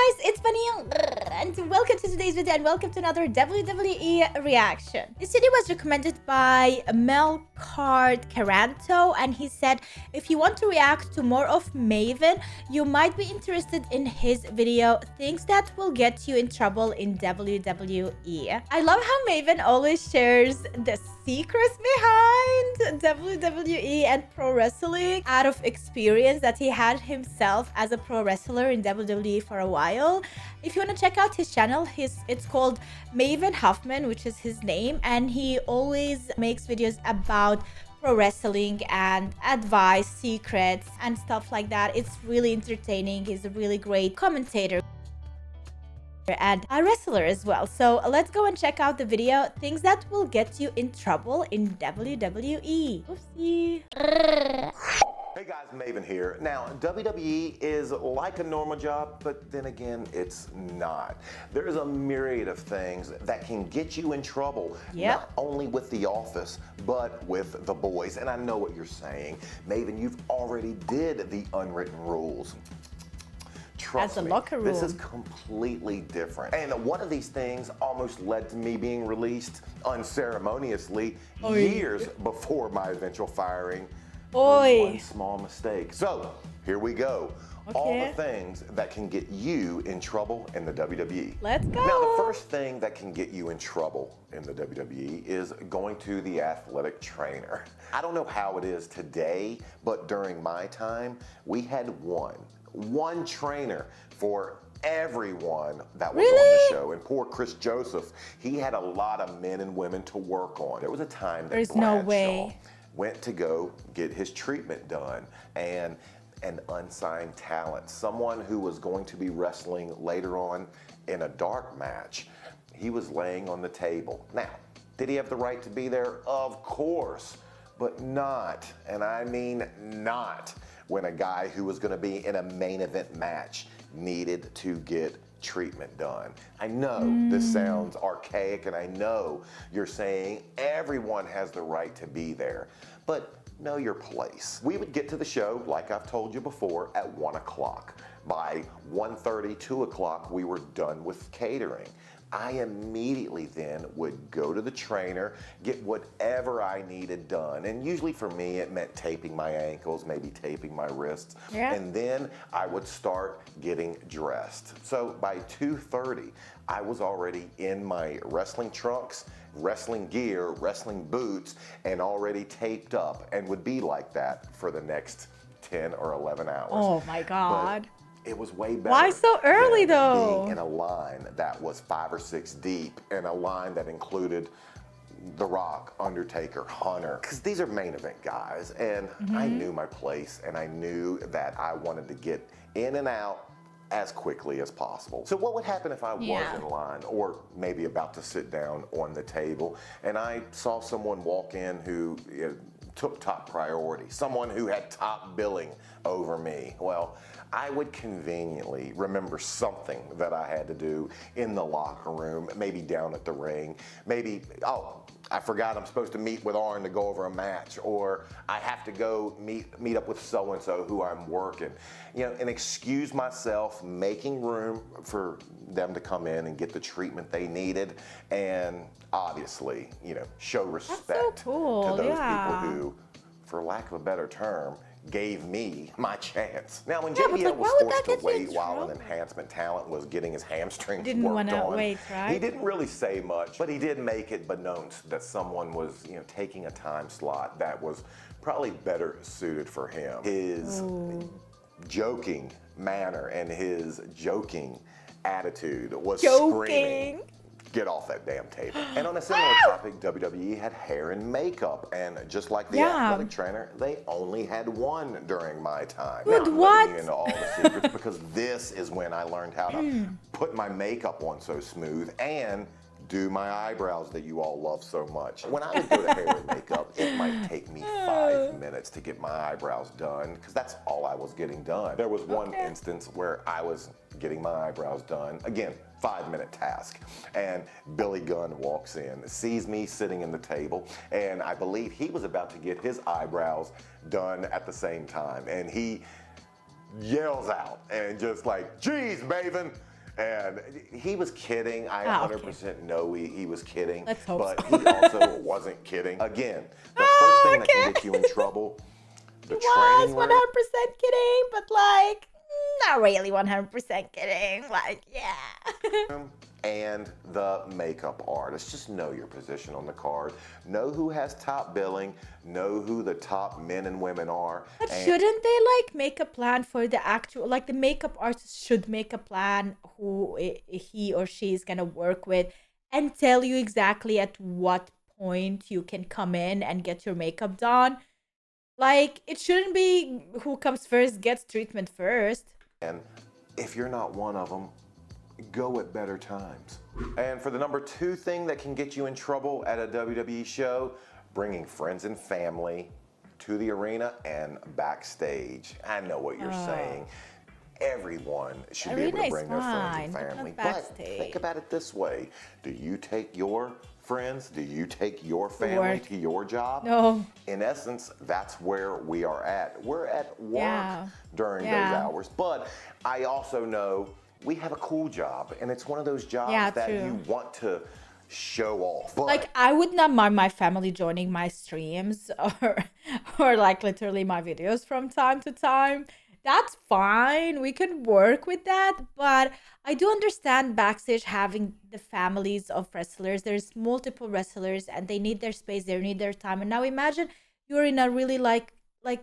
guys, it's Bunny and welcome to today's video and welcome to another WWE reaction. This video was recommended by Melcard Caranto and he said if you want to react to more of Maven, you might be interested in his video, things that will get you in trouble in WWE. I love how Maven always shares the secrets behind WWE and pro wrestling out of experience that he had himself as a pro wrestler in WWE for a while. If you want to check out his channel, it's called Maven Huffmann, which is his name, and he always makes videos about pro wrestling and advice, secrets, and stuff like that. It's really entertaining. He's a really great commentator and a wrestler as well. So let's go and check out the video, things that will get you in trouble in WWE. Oopsie. Hey guys, Maven here. Now, WWE is like a normal job, but then again, it's not. There's a myriad of things that can get you in trouble, not only with the office, but with the boys. And I know what you're saying. Maven, you've already did the unwritten rules. Trust As a me, locker room. this is completely different. And one of these things almost led to me being released unceremoniously years before my eventual firing. One small mistake. So here we go. All the things that can get you in trouble in the WWE. Let's go. Now, the first thing that can get you in trouble in the WWE is going to the athletic trainer. I don't know how it is today, but during my time, we had one trainer for everyone that was on the show. And poor Chris Joseph, he had a lot of men and women to work on. There was a time that Bradshaw went to go get his treatment done, and an unsigned talent, someone who was going to be wrestling later on in a dark match, he was laying on the table. Now, did he have the right to be there? Of course, but not, and I mean not, when a guy who was going to be in a main event match needed to get treatment done. I know this sounds archaic, and I know you're saying everyone has the right to be there, but know your place. We would get to the show, like I've told you before, at 1 o'clock. By 1:30, 2 o'clock, we were done with catering. I immediately then would go to the trainer, get whatever I needed done. And usually for me, it meant taping my ankles, maybe taping my wrists. And then I would start getting dressed. So by 2:30, I was already in my wrestling trunks, wrestling gear, wrestling boots, and already taped up, and would be like that for the next 10 or 11 hours. Oh my God. But it was way better. Why so early though? Being in a line that was 5 or 6 deep, and a line that included The Rock, Undertaker, Hunter, because these are main event guys, and I knew my place, and I knew that I wanted to get in and out as quickly as possible. So what would happen if I was in line, or maybe about to sit down on the table, and I saw someone walk in who took top priority, someone who had top billing over me? Well, I would conveniently remember something that I had to do in the locker room, maybe down at the ring, maybe, oh, I forgot I'm supposed to meet with Arn to go over a match, or I have to go meet up with so-and-so who I'm working, and excuse myself, making room for them to come in and get the treatment they needed, and obviously, show respect to those people who, for lack of a better term, gave me my chance. Now, when JBL was forced to wait while an enhancement talent was getting his hamstrings worked on, he didn't really say much, but he did make it beknownst that someone was, taking a time slot that was probably better suited for him. His joking manner and his joking attitude was screaming, get off that damn table. And on a similar topic, WWE had hair and makeup, and just like the athletic trainer, they only had one during my time. Now, I'm letting you into all the secrets because this is when I learned how to put my makeup on so smooth and do my eyebrows that you all love so much. When I would go to hair and makeup, it might take me 5 minutes to get my eyebrows done, because that's all I was getting done. There was one instance where I was getting my eyebrows done, again, 5-minute task, and Billy Gunn walks in, sees me sitting in the table, and I believe he was about to get his eyebrows done at the same time, and he yells out and just like, "Geez, Maven, And he was kidding. I Okay. 100% know he was kidding. Let's hope but so. he also wasn't kidding. Again, the first thing that can get you in trouble, the He was training 100% kidding, but like, not really 100% kidding. Like, yeah. room and the makeup artist. Just know your position on the card. Know who has top billing. Know who the top men and women are. But and shouldn't they like make a plan for the actual, like the makeup artist should make a plan who he or she is gonna work with and tell you exactly at what point you can come in and get your makeup done. Like it shouldn't be who comes first gets treatment first. And if you're not one of them, go at better times. And for the number 2 thing that can get you in trouble at a WWE show, bringing friends and family to the arena and backstage. I know what you're saying. Everyone should be able to Arena is bring their friends fine, and but not family. But backstage. think about it this way. Do you take your friends? Do you take your family work. to your job? No. In essence, that's where we are at. We're at work Yeah. during those Yeah. hours. But I also know we have a cool job, and it's one of those jobs Yeah, that true. you want to show off. But Like I would not mind my family joining my streams or like literally my videos from time to time. That's fine. We can work with that, but I do understand backstage having the families of wrestlers. There's multiple wrestlers and they need their space, they need their time. And now imagine you're in a really like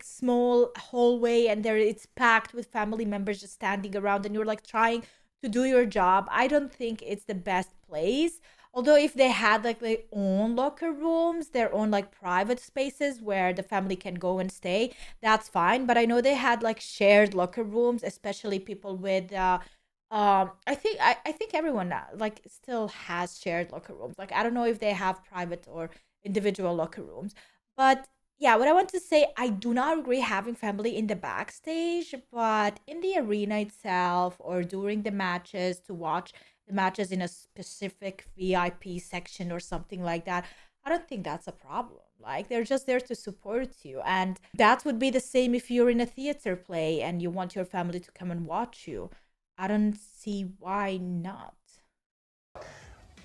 small hallway and there it's packed with family members just standing around and you're like trying to do your job. I don't think it's the best place. Although if they had like their own locker rooms, their own like private spaces where the family can go and stay, that's fine. But I know they had like shared locker rooms, especially people with I think everyone like still has shared locker rooms. Like I don't know if they have private or individual locker rooms. But yeah, what I want to say, I do not agree having family in the backstage, but in the arena itself or during the matches to watch the matches in a specific VIP section or something like that, I don't think that's a problem. Like they're just there to support you. And that would be the same if you're in a theater play and you want your family to come and watch you. I don't see why not.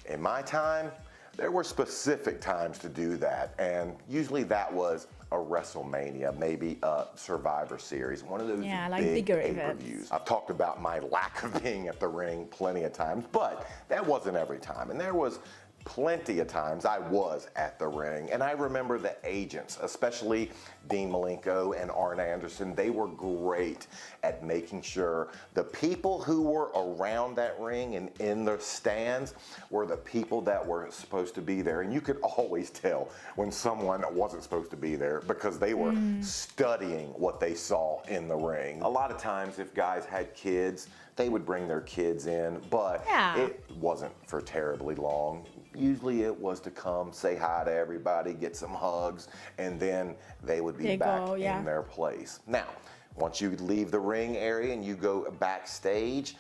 in my time, there were specific times to do that, and usually that was a WrestleMania, maybe a Survivor Series, one of those Yeah, like big bigger pay-per-views. events. I've talked about my lack of being at the ring plenty of times, but that wasn't every time, and there was plenty of times I was at the ring. And I remember the agents, especially Dean Malenko and Arn Anderson, they were great at making sure the people who were around that ring and in the stands were the people that were supposed to be there. And you could always tell when someone wasn't supposed to be there because they were studying what they saw in the ring. A lot of times if guys had kids, they would bring their kids in, but Yeah. it wasn't for terribly long. Usually it was to come, say hi to everybody, get some hugs, and then they would be They back go, yeah. in their place. Now, once you leave the ring area and you go backstage,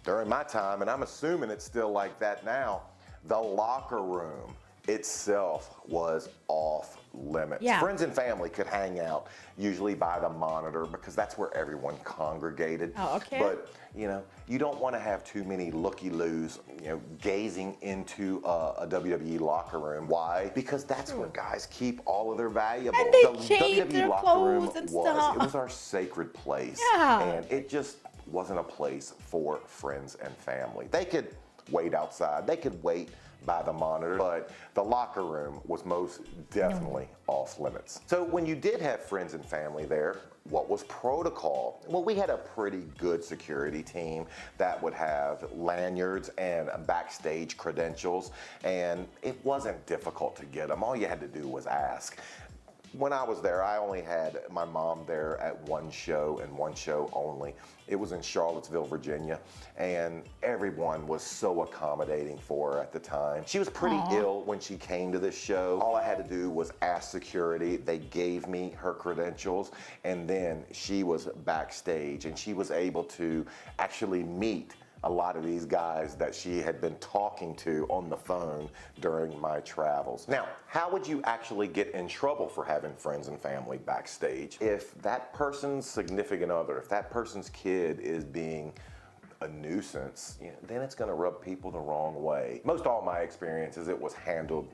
during my time, and I'm assuming it's still like that now, the locker room itself was off limits. Yeah. Friends and family could hang out usually by the monitor because that's where everyone congregated. Oh, okay. But you know, you don't want to have too many looky-loos, you know, gazing into a WWE locker room. Why? Because that's where guys keep all of their valuables. And they The change their clothes and stuff. It was our sacred place. Yeah. And it just wasn't a place for friends and family. They could wait outside. They could wait by the monitor, but the locker room was most definitely off limits. So when you did have friends and family there, what was protocol? Well, we had a pretty good security team that would have lanyards and backstage credentials, and it wasn't difficult to get them. All you had to do was ask. When I was there, I only had my mom there at one show and one show only. It was in Charlottesville, Virginia, and everyone was so accommodating for her at the time. She was pretty ill when she came to this show. All I had to do was ask security. They gave me her credentials, and then she was backstage, and she was able to actually meet a lot of these guys that she had been talking to on the phone during my travels. Now, how would you actually get in trouble for having friends and family backstage? If that person's significant other, if that person's kid is being a nuisance, then it's going to rub people the wrong way. Most all my experiences, it was handled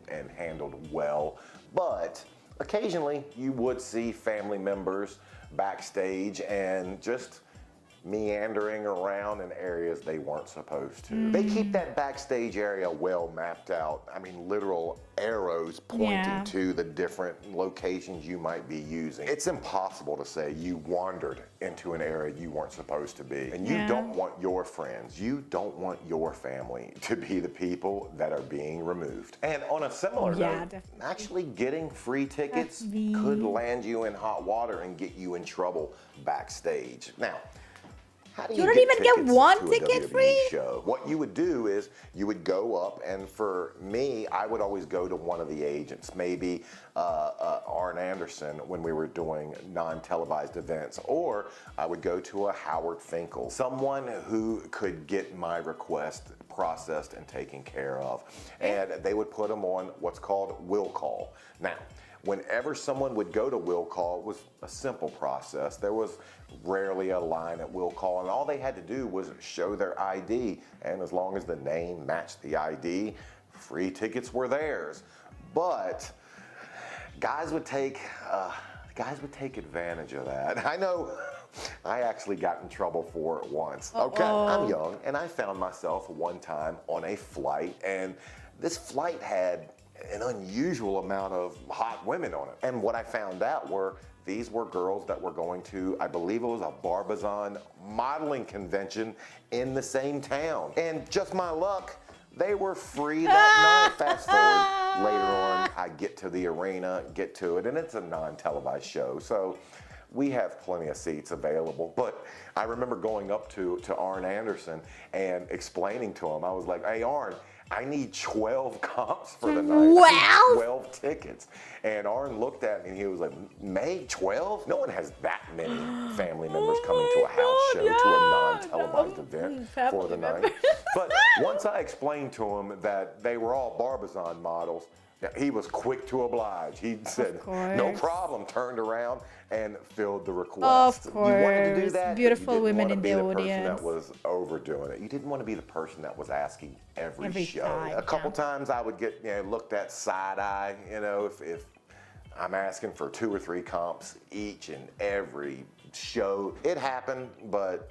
well, but occasionally you would see family members backstage and just meandering around in areas they weren't supposed to. They keep that backstage area well mapped out. I mean, literal arrows pointing to the different locations you might be using. It's impossible to say you wandered into an area you weren't supposed to be. And you don't want your friends, you don't want your family to be the people that are being removed. And on a similar note, actually getting free tickets could land you in hot water and get you in trouble backstage. Now, how do you don't even get one ticket free? Show? What you would do is you would go up, and for me, I would always go to one of the agents, maybe Arn Anderson when we were doing non-televised events, or I would go to a Howard Finkel, someone who could get my request processed and taken care of. And they would put them on what's called will call. Now, whenever someone would go to will call, it was a simple process. There was rarely a line at will call, and all they had to do was show their ID, and as long as the name matched the ID, free tickets were theirs. But guys would take advantage of that. I know I actually got in trouble for it once. Okay, I'm young, and I found myself one time on a flight, and this flight had an unusual amount of hot women on it. And what I found out were these were girls that were going to, I believe it was a Barbizon modeling convention in the same town. And just my luck, they were free that night. Fast forward, later on, I get to the arena, get to it, and it's a non-televised show. So we have plenty of seats available. But I remember going up to Arn Anderson and explaining to him, I was like, hey, Arn, I need 12 comps for the night. I need 12 tickets. And Arn looked at me and he was like, May, 12? No one has that many family members coming to a house show, to a non-televised event for the night. But once I explained to him that they were all Barbizon models, he was quick to oblige. He said, no problem, turned around and filled the request. Of course. You wanted to do that. Beautiful women in the audience. You didn't want to be the person that was overdoing it. You didn't want to be the person that was asking every show. Time, a couple times I would get looked at side eye, if I'm asking for 2 or 3 comps each and every show. It happened, but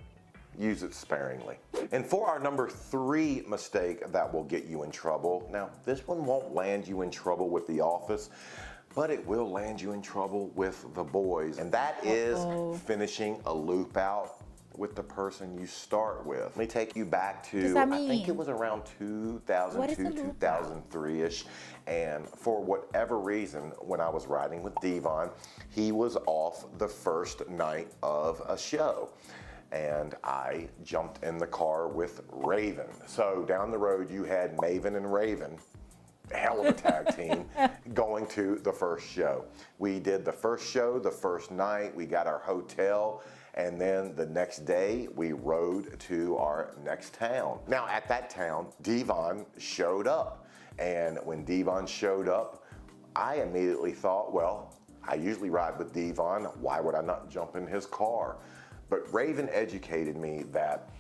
use it sparingly. And for our number 3 mistake that will get you in trouble, now this one won't land you in trouble with the office, but it will land you in trouble with the boys, and that is finishing a loop out with the person you start with. Let me take you back to, I think it was around 2002, 2003-ish, and for whatever reason, when I was riding with Devon, he was off the first night of a show. And I jumped in the car with Raven. So down the road, you had Maven and Raven, hell of a tag team, going to the first show. We did the first show the first night. We got our hotel. And then the next day, we rode to our next town. Now, at that town, Devon showed up. And when Devon showed up, I immediately thought, well, I usually ride with Devon. Why would I not jump in his car? But Raven educated me that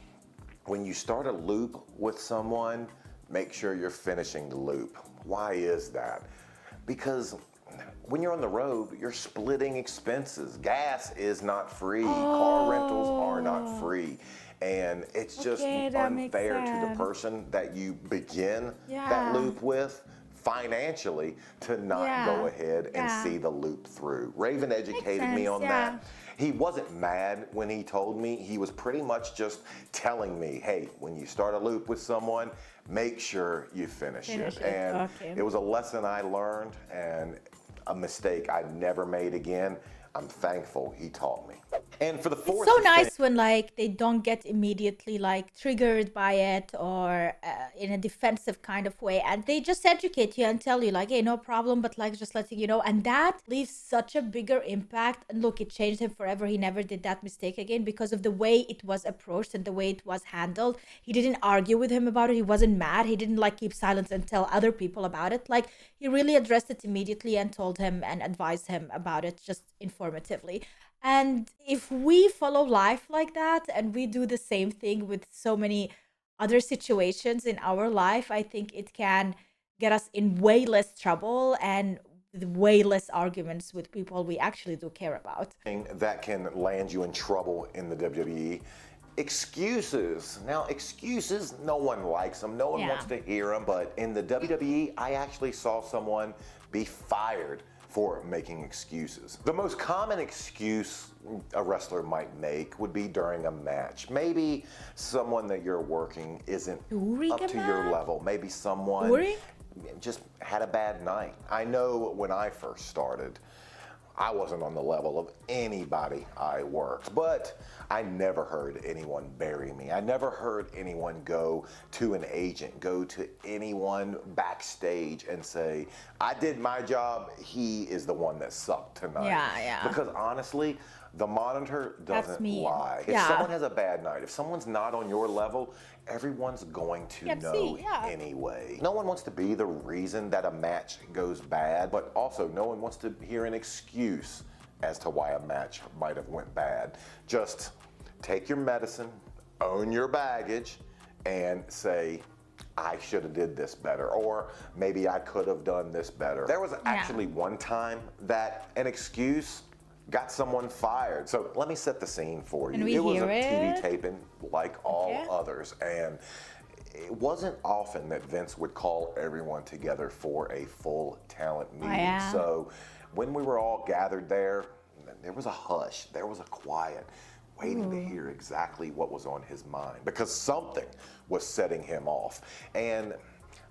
when you start a loop with someone, make sure you're finishing the loop. Why is that? Because when you're on the road, you're splitting expenses. Gas is not free. Car rentals are not free. And it's just unfair to the person that you begin that loop with financially to not go ahead and see the loop through. Raven educated me on that. He wasn't mad when he told me. He was pretty much just telling me, hey, when you start a loop with someone, make sure you finish it. And it was a lesson I learned and a mistake I never made again. I'm thankful he taught me. And for the fourth, it's so nice when they don't get immediately triggered by it or in a defensive kind of way, and they just educate you and tell you hey, no problem, but just letting you know, and that leaves such a bigger impact. And look, it changed him forever. He never did that mistake again because of the way it was approached and the way it was handled. He didn't argue with him about it. He wasn't mad. He didn't keep silence and tell other people about it. He really addressed it immediately and told him and advised him about it just informatively. And if we follow life like that and we do the same thing with so many other situations in our life, I think it can get us in way less trouble and with way less arguments with people we actually do care about. That can land you in trouble in the WWE. Excuses. Now, excuses, no one likes them. No one Yeah. wants to hear them. But in the WWE, I actually saw someone be fired for making excuses. The most common excuse a wrestler might make would be during a match. Maybe someone that you're working isn't During up a to your match? level. Maybe someone During? just had a bad night. I know when I first started, I wasn't on the level of anybody I worked, but I never heard anyone bury me. I never heard anyone go to an agent, go to anyone backstage and say, I did my job, he is the one that sucked tonight. Yeah. Because honestly, the monitor That's doesn't mean. lie. If Yeah. someone has a bad night, if someone's not on your level, everyone's going to Yep, know see, yeah. anyway. No one wants to be the reason that a match goes bad, but also no one wants to hear an excuse as to why a match might have went bad. Just take your medicine, own your baggage, and say, I should have did this better, or maybe I could have done this better. There was actually one time that an excuse got someone fired. So let me set the scene for you. Can we It was hear a TV it? taping like all Okay. others, and it wasn't often that Vince would call everyone together for a full talent meeting. yeah. So when we were all gathered there was a hush, there was a quiet, waiting to hear exactly what was on his mind, because something was setting him off. And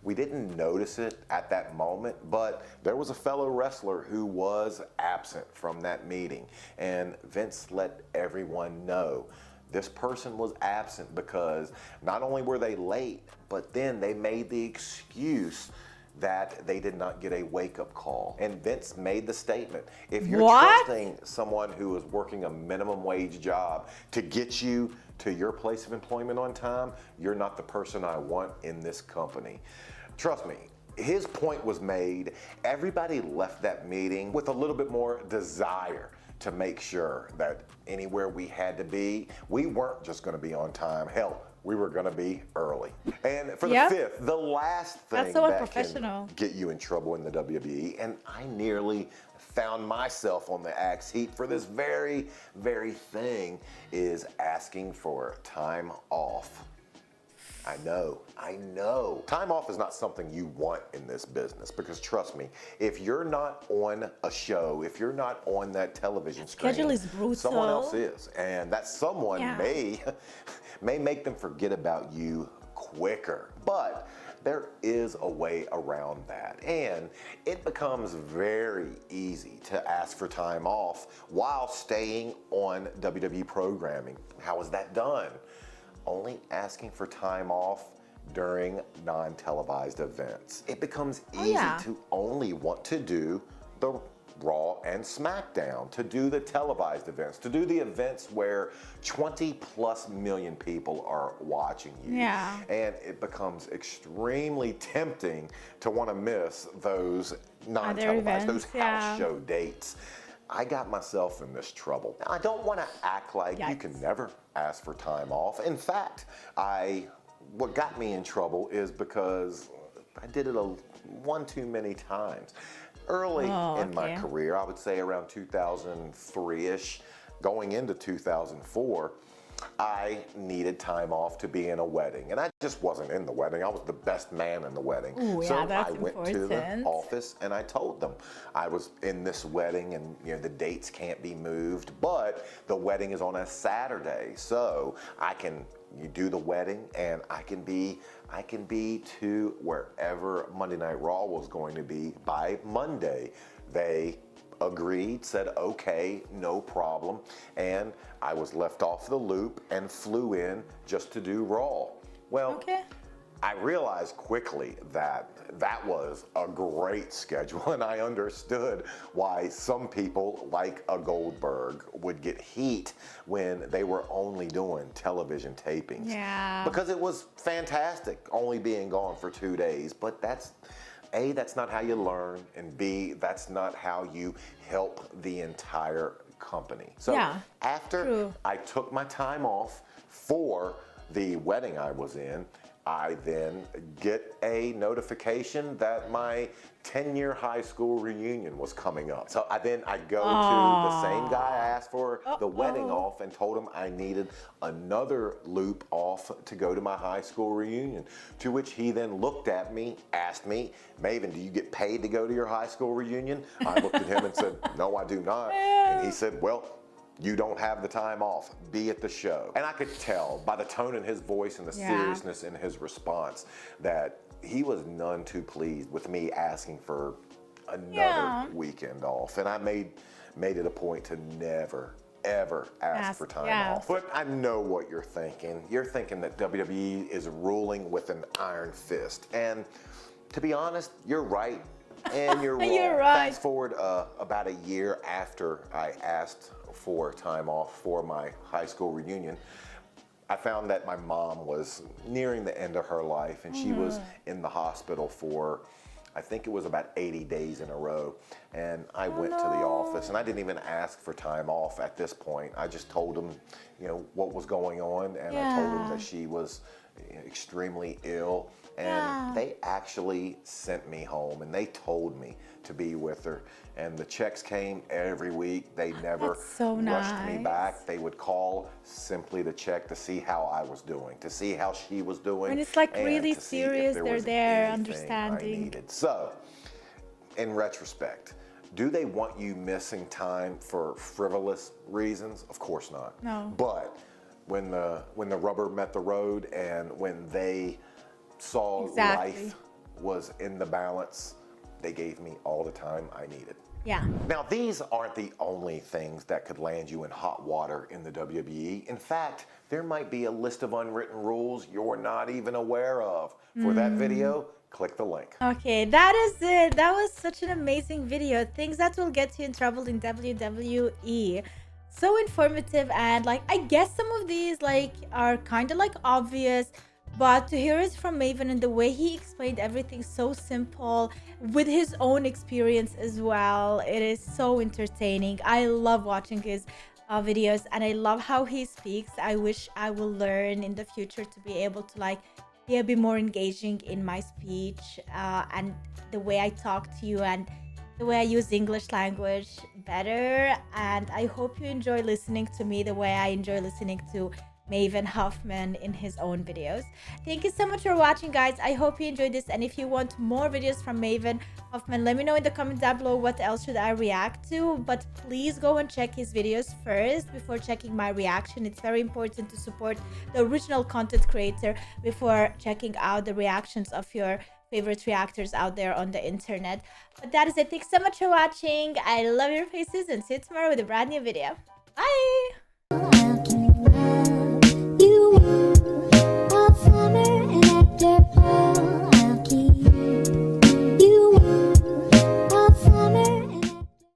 we didn't notice it at that moment, but there was a fellow wrestler who was absent from that meeting. And Vince let everyone know this person was absent because not only were they late, but then they made the excuse that they did not get a wake-up call. And Vince made the statement, if you're What? trusting someone who is working a minimum wage job to get you to your place of employment on time, you're not the person I want in this company. Trust me, his point was made. Everybody left that meeting with a little bit more desire to make sure that anywhere we had to be, we weren't just gonna be on time. Hell, we were gonna be early. And for the Yep. fifth, the last thing That's so that unprofessional. can get you in trouble in the WWE, and I nearly found myself on the axe heap for this very, very thing, is asking for time off. I know. Time off is not something you want in this business, because trust me, if you're not on a show, if you're not on that television screen, Schedule is brutal. someone else is. And that someone Yeah. may make them forget about you quicker. But there is a way around that. And it becomes very easy to ask for time off while staying on WWE programming. How is that done? Only asking for time off during non-televised events. It becomes easy to only want to do the Raw and SmackDown, to do the televised events, to do the events where 20+ million people are watching you. Yeah. And it becomes extremely tempting to want to miss those non-televised, those house show dates. I got myself in this trouble. I don't want to act like you can never ask for time off. In fact, what got me in trouble is because I did it one too many times. Early in my career, I would say around 2003-ish, going into 2004, I needed time off to be in a wedding, and I just wasn't in the wedding. I was the best man in the wedding. Ooh, so that's I went to the important. office and I told them I was in this wedding, and the dates can't be moved, but the wedding is on a Saturday, so you do the wedding and I can be to wherever Monday Night Raw was going to be by Monday. They agreed, said okay, no problem, and I was left off the loop and flew in just to do Raw. Well, I realized quickly that that was a great schedule, and I understood why some people like a Goldberg would get heat when they were only doing television tapings. Yeah. Because it was fantastic only being gone for 2 days, but that's A, that's not how you learn, and B, that's not how you help the entire company. So Yeah, after true. I took my time off for the wedding I was in, I then get a notification that my 10-year high school reunion was coming up. So I go to the same guy I asked for the wedding off and told him I needed another loop off to go to my high school reunion. To which he then looked at me, asked me, Maven, do you get paid to go to your high school reunion? I looked at him and said, no, I do not. And he said, well, you don't have the time off. Be at the show. And I could tell by the tone in his voice and the seriousness in his response that he was none too pleased with me asking for another weekend off. And I made it a point to never, ever ask for time off. But I know what you're thinking. You're thinking that WWE is ruling with an iron fist. And to be honest, you're right. And you're wrong. You're right. Fast forward about a year after I asked for time off for my high school reunion, I found that my mom was nearing the end of her life, and she was in the hospital for, I think it was about 80 days in a row. And I went to the office, and I didn't even ask for time off at this point. I just told them, you know, what was going on, and I told them that she was extremely ill. And they actually sent me home, and they told me to be with her. And the checks came every week. They never rushed me back. They would call simply to check to see how I was doing, to see how she was doing. When it's like really to see serious, if they're was there, anything understanding. I needed. So, in retrospect, do they want you missing time for frivolous reasons? Of course not. No. But when the rubber met the road, and when they saw life was in the balance, they gave me all the time I needed. Yeah. Now, these aren't the only things that could land you in hot water in the WWE. In fact, there might be a list of unwritten rules you're not even aware of. For that video, click the link. Okay, that is it. That was such an amazing video. Things that will get you in trouble in WWE. So informative, and like, I guess some of these like are kind of like obvious, but to hear it from Maven and the way he explained everything so simple with his own experience as well, it is so entertaining. I love watching his videos, and I love how he speaks. I wish I will learn in the future to be able to like be a bit more engaging in my speech and the way I talk to you and the way I use English language better. And I hope you enjoy listening to me the way I enjoy listening to Maven Huffmann in his own videos. Thank you so much for watching, guys. I hope you enjoyed this, and if you want more videos from Maven Huffmann, let me know in the comments down below what else should I react to. But please go and check his videos first before checking my reaction. It's very important to support the original content creator before checking out the reactions of your favorite reactors out there on the internet. But that is it. Thanks so much for watching. I love your faces, and see you tomorrow with a brand new video. Bye.